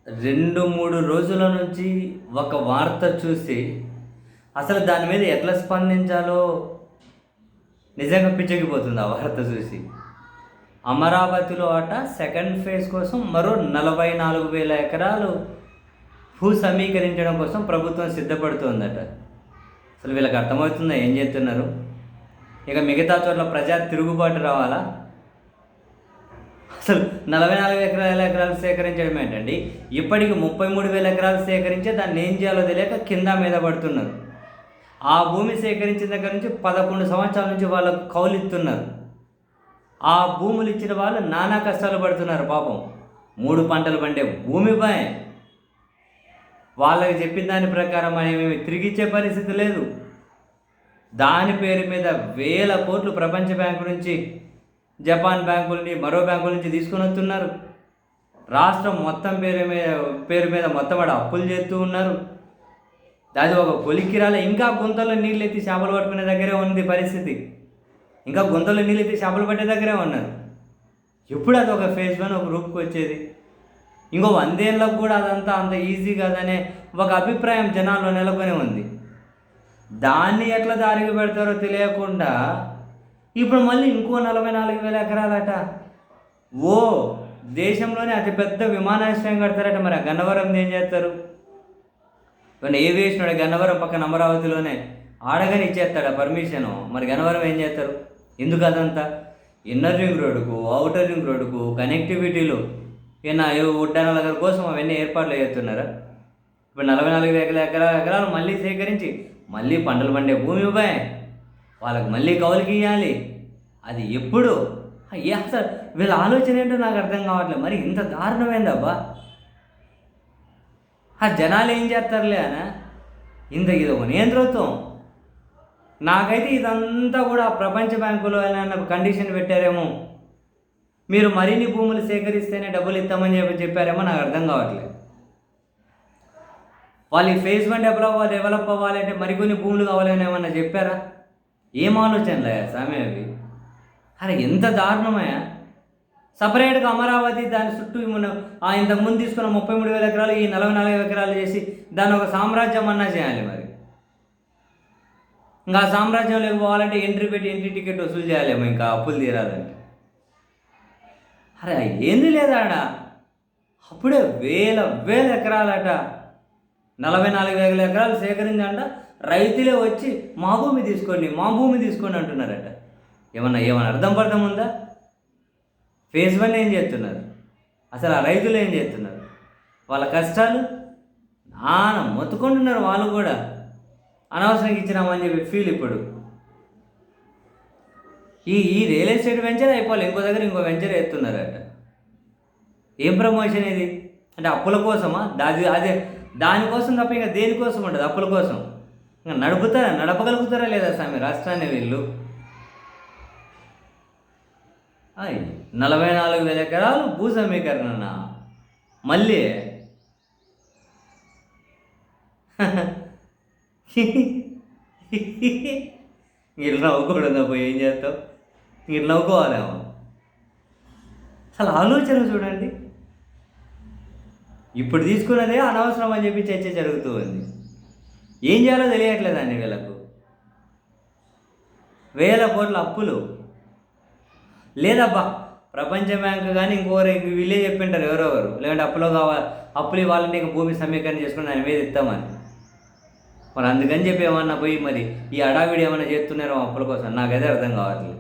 2, 3 రోజుల నుంచి ఒక వార్త చూసి అసలు దాని మీద ఎట్లా స్పందించాలో నిజంగా పిచ్చెక్కిపోతుంది ఆ వార్త చూసి. అమరావతిలో సెకండ్ ఫేజ్ కోసం మరో 44,000 ఎకరాలు భూ సమీకరించడం కోసం ప్రభుత్వం సిద్ధపడుతోందట. అసలు వీళ్ళకి అర్థమవుతుందా ఏం చేస్తున్నారు? ఇక మిగతా చోట్ల ప్రజా తిరుగుబాటు రావాలా? అసలు 44,000 ఎకరాలు సేకరించడం ఏంటండి? ఇప్పటికి 33,000 ఎకరాలు సేకరించే దాన్ని ఏం చేయాలో తెలియక కింద మీద పడుతున్నారు. ఆ భూమి సేకరించిన దగ్గర నుంచి 11 సంవత్సరాల నుంచి వాళ్ళకు కౌలు ఇస్తున్నారు. ఆ భూములు ఇచ్చిన వాళ్ళు నానా కష్టాలు పడుతున్నారు పాపం. 3 పంటలు పండే భూమిపై వాళ్ళకి చెప్పిన దాని ప్రకారం అనేవి తిరిగిచ్చే పరిస్థితి లేదు. దాని పేరు మీద వేల కోట్లు ప్రపంచ బ్యాంకు నుంచి, జపాన్ బ్యాంకులని, మరో బ్యాంకుల నుంచి తీసుకొని వస్తున్నారు. రాష్ట్రం మొత్తం పేరు మీద మొత్తం అప్పులు చేస్తూ ఉన్నారు. అది ఒక కొలిక్కిరాలే. ఇంకా గుంతలో నీళ్ళు ఎత్తి చేపలు పట్టుకునే దగ్గరే ఉంది పరిస్థితి. ఇంకా గుంతలో నీళ్ళు ఎత్తి చేపలు పట్టే దగ్గరే ఉన్నారు. ఎప్పుడు అది ఒక ఫేజ్ 1 ఒక రూపుకి వచ్చేది? ఇంకో 100 ఏళ్ళకు కూడా అదంతా అంత ఈజీ కాదనే ఒక అభిప్రాయం జనాల్లో నెలకొని ఉంది. దాన్ని ఎట్లా దారికి పెడతారో తెలియకుండా ఇప్పుడు మళ్ళీ ఇంకో 44,000 ఎకరాలట. దేశంలోనే అతిపెద్ద విమానాశ్రయం కడతారట. మరి ఆ గన్నవరం ఏం చేస్తారు? ఏవియేషన్ గన్నవరం పక్కన అమరావతిలోనే ఆడగానే ఇచ్చేస్తాడా పర్మిషను? మరి గన్నవరం ఏం చేస్తారు? ఎందుకు అదంతా? ఇన్నర్ రింగ్ రోడ్డుకు, అవుటర్ రింగ్ రోడ్డుకు, కనెక్టివిటీలు ఉడ్డానాల కోసం అవన్నీ ఏర్పాట్లు చేస్తున్నారా? ఇప్పుడు 44,000 ఎకరాలు మళ్ళీ సేకరించి మళ్ళీ పంటలు పండే భూమిపై వాళ్ళకి మళ్ళీ కౌలుకి ఇవ్వాలి. అది ఎప్పుడు? అసలు వీళ్ళ ఆలోచన ఏంటో నాకు అర్థం కావట్లేదు. మరి ఇంత దారుణమైందబ్బా. జనాలు ఏం చేస్తారులే అనా ఇది ఒక నియంతృత్వం. నాకైతే ఇదంతా కూడా ప్రపంచ బ్యాంకులో ఏమైనా కండిషన్ పెట్టారేమో, మీరు మరిన్ని భూములు సేకరిస్తేనే డబ్బులు ఇస్తామని చెప్పారేమో నాకు అర్థం కావట్లేదు. వాళ్ళు ఈ ఫేజ్ 1 డెవలప్ అవ్వాలంటే మరికొన్ని భూములు కావాలని ఏమన్నా చెప్పారా? ఏం ఆలోచనలే స్వామి అవి? ఎంత దారుణమయ్యా. సపరేట్గా అమరావతి దాని చుట్టూ ఇంతకుముందు తీసుకున్న 33,000 ఎకరాలు ఈ 44,000 ఎకరాలు చేసి దాన్ని ఒక సామ్రాజ్యం అన్నా చేయాలి. మరి ఇంకా ఆ సామ్రాజ్యంలోకి పోవాలంటే ఎంట్రీ టికెట్ వసూలు చేయాలేమో, ఇంకా అప్పులు తీరాలంటే. ఏంది లేదా అప్పుడే వేల ఎకరాలట, 44,000 ఎకరాలు సేకరించంట. రైతులే వచ్చి మా భూమి తీసుకోండి అంటున్నారట. ఏమన్నా అర్థం ఉందా? ఫేజ్ 1 ఏం చేస్తున్నారు? అసలు ఆ రైతులు ఏం చేస్తున్నారు? వాళ్ళ కష్టాలు మొత్తుకుంటున్నారు. వాళ్ళు కూడా అనవసరంగా ఇచ్చినామని చెప్పి ఫీల్. ఇప్పుడు ఈ రియల్ ఎస్టేట్ వెంచర్ అయిపోవాలి, ఇంకో దగ్గర ఇంకో వెంచర్ ఎత్తున్నారట. ఏం ప్రమోషన్ ఇది? అంటే అప్పుల కోసమా? అదే దానికోసం తప్ప ఇంకా దేనికోసం ఉంటుంది? అప్పుల కోసం. ఇంకా నడపగలుగుతారా లేదా స్వామి రాష్ట్రాన్ని వీళ్ళు? 44,000 ఎకరాలు భూ సమీకరణ మళ్ళీ మీరు నవ్వుకూడదా? పోయి ఏం చేస్తావు? మీరు నవ్వుకోవాలేమో. అసలు ఆలోచన చూడండి. ఇప్పుడు తీసుకున్నదే అనవసరం అని చెప్పి చర్చ జరుగుతూ ఉంది. ఏం చేయాలో తెలియట్లేదండి వీళ్ళకు. వేల కోట్ల అప్పులు లేదబ్బా. ప్రపంచ బ్యాంకు కానీ ఇంకోరు వీళ్ళే చెప్పింటారు ఎవరెవరు, లేదంటే అప్పులు ఇవ్వాలంటే ఇంక భూమి సమీకరణ చేసుకుని దాని మీద ఇస్తామని. మరి అందుకని చెప్పి ఏమన్నా పోయి మరి ఈ అడావిడి ఏమన్నా చేస్తున్నారో అప్పుల కోసం? నాకైతే అర్థం కావట్లేదు.